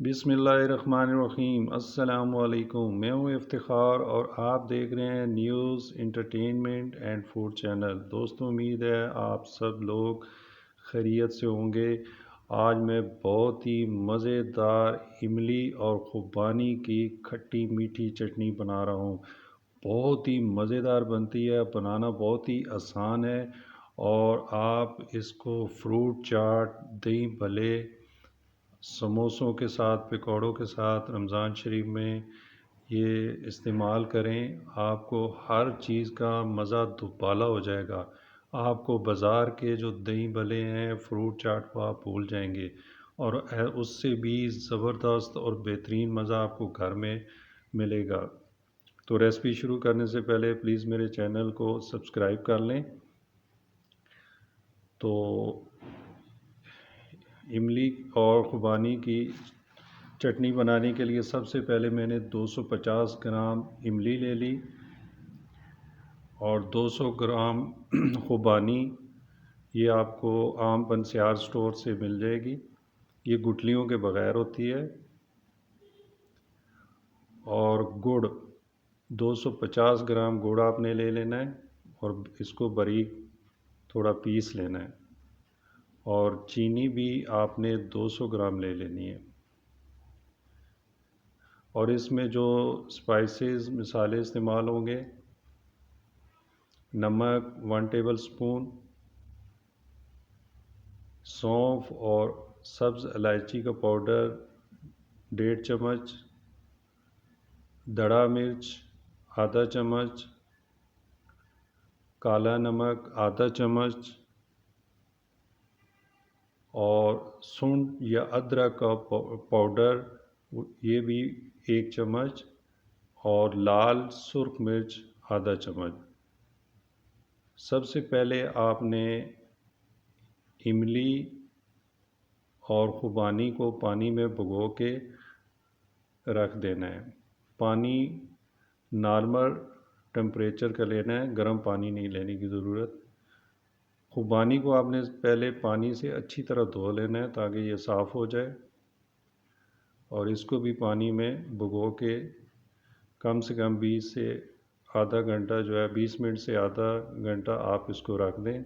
बिस्मिल्लाहिर्रहमानिर्रहीम। अस्सलामुअलैकुम। मैं हूँ इफ्तिखार और आप देख रहे हैं news entertainment and food channel. दोस्तों, उम्मीद है आप सब लोग खैरियत से होंगे। आज मैं बहुत ही मज़ेदार इमली और खुबानी की खट्टी मीठी चटनी बना रहा हूँ। बहुत ही मज़ेदार बनती है, बनाना बहुत ही आसान है और आप इसको फ्रूट चाट, दही भल्ले, समोसों के साथ, पकौड़ों के साथ रमज़ान शरीफ में ये इस्तेमाल करें। आपको हर चीज़ का मज़ा दुबाला हो जाएगा। आपको बाज़ार के जो दही भल्ले हैं, फ्रूट चाट को आप भूल जाएंगे और उससे भी ज़बरदस्त और बेहतरीन मज़ा आपको घर में मिलेगा। तो रेसिपी शुरू करने से पहले प्लीज़ मेरे चैनल को सब्सक्राइब कर लें। तो इमली और खुबानी की चटनी बनाने के लिए सबसे पहले मैंने 250 ग्राम इमली ले ली और 200 ग्राम खुबानी। ये आपको आम पंसार स्टोर से मिल जाएगी। ये गुठलियों के बग़ैर होती है। और गुड़, 250 ग्राम गुड़ आपने ले लेना है और इसको बारीक थोड़ा पीस लेना है। और चीनी भी आपने 200 ग्राम ले लेनी है। और इसमें जो स्पाइसेस मसाले इस्तेमाल होंगे, नमक 1 टेबल स्पून, सौंफ और सब्ज़ इलायची का पाउडर 1.5 चम्मच, दड़ा मिर्च आधा चम्मच, काला नमक आधा चम्मच और सूंड या अदरक का पाउडर ये भी 1 चम्मच और लाल सुर्ख मिर्च आधा चम्मच। सबसे पहले आपने इमली और खुबानी को पानी में भिगो के रख देना है। पानी नॉर्मल टेम्परेचर का लेना है, गर्म पानी नहीं लेने की ज़रूरत। खुबानी को आपने पहले पानी से अच्छी तरह धो लेना है ताकि ये साफ़ हो जाए और इसको भी पानी में भिगो के कम से कम 20 से आधा घंटा जो है 20 मिनट से आधा घंटा आप इसको रख दें।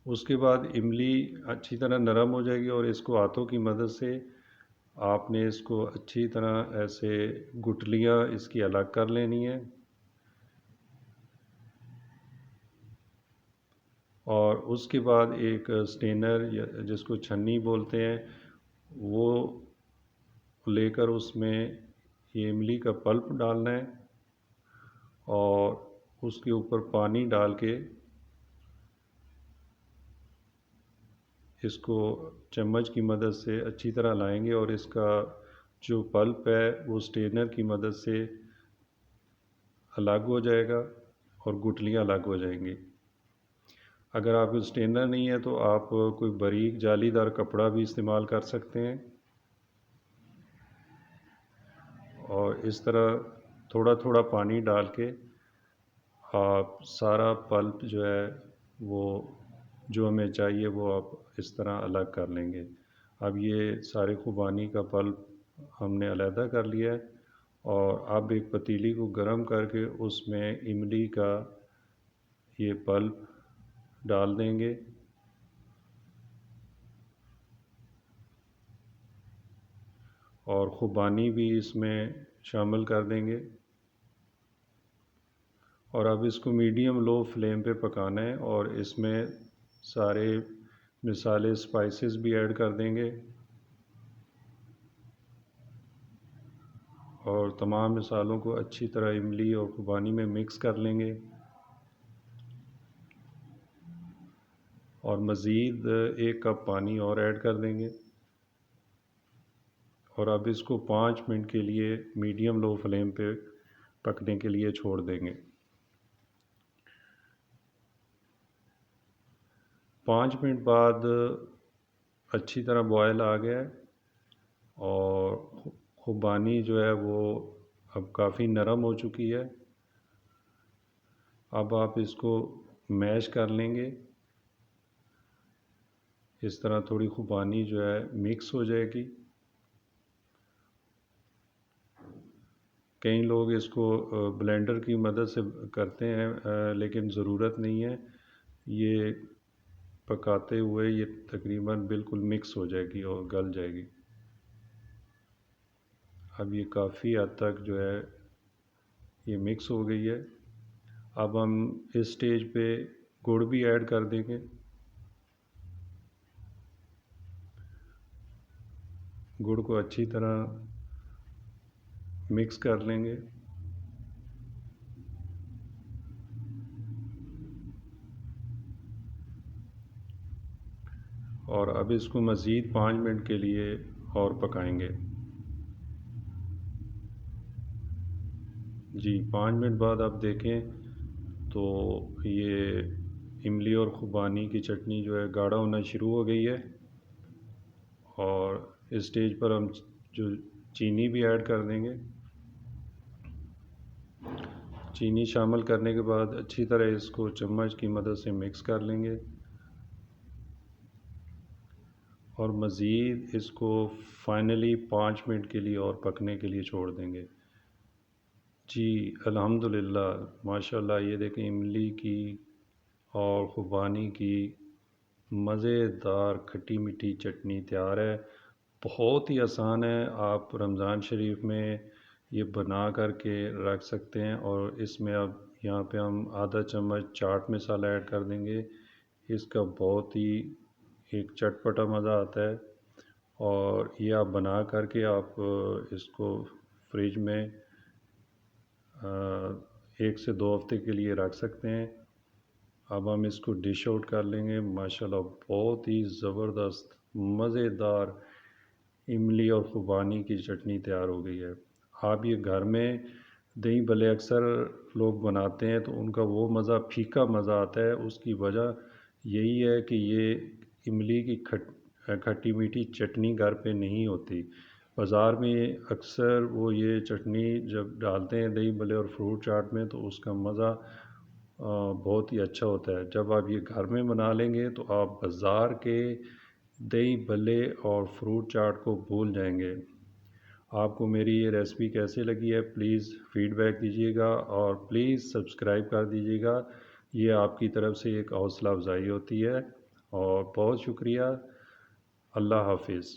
उसके बाद इमली अच्छी तरह नरम हो जाएगी और इसको हाथों की मदद से आपने इसको अच्छी तरह ऐसे गुठलियाँ इसकी अलग कर लेनी है और उसके बाद एक स्टेनर या जिसको छन्नी बोलते हैं वो लेकर उसमें ये इमली का पल्प डालना है और उसके ऊपर पानी डाल के इसको चम्मच की मदद से अच्छी तरह लाएंगे और इसका जो पल्प है वो स्टेनर की मदद से अलग हो जाएगा और गुठलियाँ अलग हो जाएंगी। अगर आपको स्टेनर नहीं है तो आप कोई बारीक जालीदार कपड़ा भी इस्तेमाल कर सकते हैं और इस तरह थोड़ा थोड़ा पानी डाल के आप सारा पल्प जो है वो जो हमें चाहिए वो आप इस तरह अलग कर लेंगे। अब ये सारे खुबानी का पल्प हमने अलहदा कर लिया है और अब एक पतीली को गर्म करके उसमें इमली का ये पल्प डाल देंगे और खुबानी भी इसमें शामिल कर देंगे और अब इसको मीडियम लो फ्लेम पे पकाना है और इसमें सारे मसाले स्पाइसेस भी ऐड कर देंगे और तमाम मसालों को अच्छी तरह इमली और खुबानी में मिक्स कर लेंगे और मज़ीद 1 कप पानी और ऐड कर देंगे और अब इसको 5 मिनट के लिए मीडियम लो फ्लेम पे पकने के लिए छोड़ देंगे। 5 मिनट बाद अच्छी तरह बॉयल आ गया है और खुबानी जो है वो अब काफ़ी नरम हो चुकी है। अब आप इसको मैश कर लेंगे। इस तरह थोड़ी खुबानी जो है मिक्स हो जाएगी कई लोग इसको ब्लेंडर की मदद से करते हैं, लेकिन ज़रूरत नहीं है। ये पकाते हुए ये तकरीबन बिल्कुल मिक्स हो जाएगी और गल जाएगी। अब ये काफ़ी हद तक जो है ये मिक्स हो गई है। अब हम इस स्टेज पे गुड़ भी ऐड कर देंगे। गुड़ को अच्छी तरह मिक्स कर लेंगे। और अब इसको मज़ीद 5 मिनट के लिए और पकाएंगे। जी, 5 मिनट बाद आप देखें तो ये इमली और खुबानी की चटनी जो है गाढ़ा होना शुरू हो गई है। और इस स्टेज पर हम जो चीनी भी ऐड कर देंगे। चीनी शामिल करने के बाद अच्छी तरह इसको चम्मच की मदद से मिक्स कर लेंगे और मज़ीद इसको फाइनली 5 मिनट के लिए और पकने के लिए छोड़ देंगे। जी, अल्हम्दुलिल्लाह माशाल्लाह, ये देखें इमली की और खुबानी की मज़ेदार खट्टी मीठी चटनी तैयार है। बहुत ही आसान है, आप रमज़ान शरीफ में ये बना कर के रख सकते हैं। और इसमें अब यहाँ पे हम आधा चम्मच चाट मसाला ऐड कर देंगे। इसका बहुत ही एक चटपटा मज़ा आता है। और ये आप बना करके आप इसको फ्रिज में 1 से 2 हफ्ते के लिए रख सकते हैं। अब हम इसको डिश आउट कर लेंगे। माशाल्लाह बहुत ही ज़बरदस्त मज़ेदार इमली और खुबानी की चटनी तैयार हो गई है। आप ये घर में दही भल्ले अक्सर लोग बनाते हैं तो उनका वो मज़ा फीका मज़ा आता है। उसकी वजह यही है कि ये इमली की खट्टी मीठी चटनी घर पे नहीं होती। बाज़ार में अक्सर वो ये चटनी जब डालते हैं दही भल्ले और फ्रूट चाट में तो उसका मज़ा बहुत ही अच्छा होता है। जब आप ये घर में बना लेंगे तो आप बाज़ार के दही भल्ले और फ्रूट चाट को भूल जाएंगे। आपको मेरी ये रेसिपी कैसे लगी है प्लीज़ फ़ीडबैक दीजिएगा और प्लीज़ सब्सक्राइब कर दीजिएगा। ये आपकी तरफ से एक हौसला अफ़ज़ाई होती है। और बहुत शुक्रिया। अल्लाह हाफ़िज़।